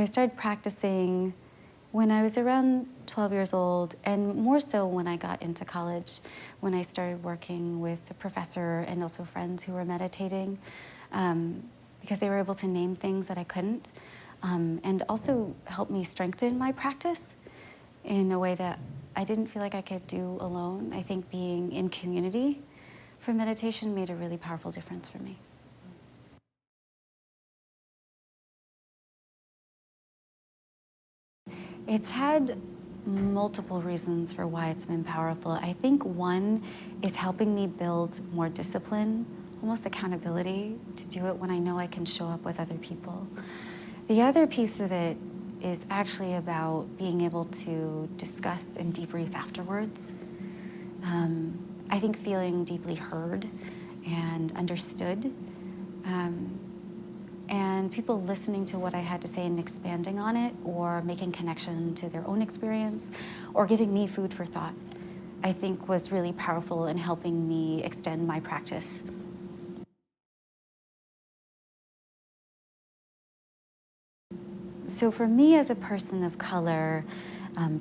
started practicing when I was around 12 years old, and more so when I got into college, when I started working with a professor and also friends who were meditating, because they were able to name things that I couldn't, and also help me strengthen my practice in a way that I didn't feel like I could do alone. I think being in community for meditation made a really powerful difference for me. It's had multiple reasons for why it's been powerful. I think one is helping me build more discipline, almost accountability to do it when I know I can show up with other people. The other piece of it is actually about being able to discuss and debrief afterwards. I think feeling deeply heard and understood, and people listening to what I had to say and expanding on it, or making connection to their own experience, or giving me food for thought, I think was really powerful in helping me extend my practice. So for me as a person of color,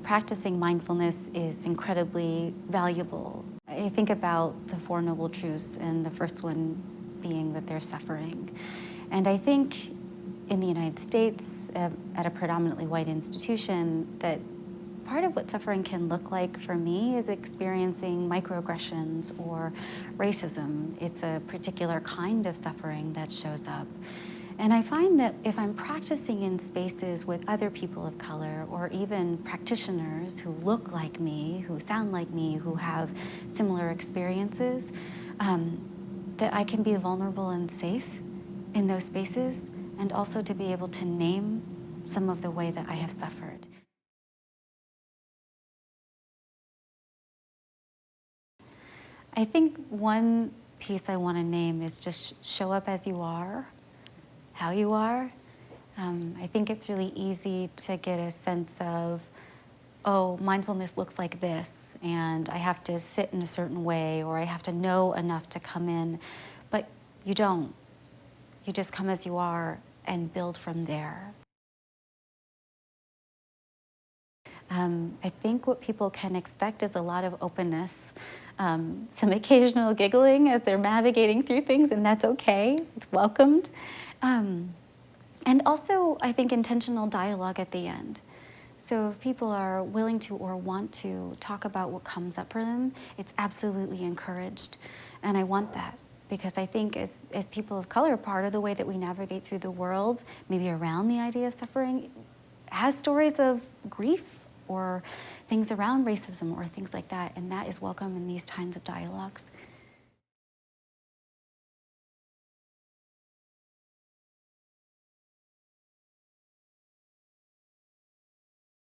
practicing mindfulness is incredibly valuable. I think about the Four Noble Truths, and the first one being that there's suffering. And I think in the United States, at a predominantly white institution, that part of what suffering can look like for me is experiencing microaggressions or racism. It's a particular kind of suffering that shows up. And I find that if I'm practicing in spaces with other people of color, or even practitioners who look like me, who sound like me, who have similar experiences, that I can be vulnerable and safe in those spaces, and also to be able to name some of the way that I have suffered. I think one piece I want to name is just show up as you are, how you are. I think it's really easy to get a sense of, oh, mindfulness looks like this, and I have to sit in a certain way, or I have to know enough to come in, but you don't. You just come as you are and build from there. I think what people can expect is a lot of openness, some occasional giggling as they're navigating through things, and that's okay. It's welcomed. And also, I think, intentional dialogue at the end. So if people are willing to or want to talk about what comes up for them, it's absolutely encouraged. And I want that, because I think as people of color, part of the way that we navigate through the world, maybe around the idea of suffering, has stories of grief or things around racism or things like that, and that is welcome in these kinds of dialogues.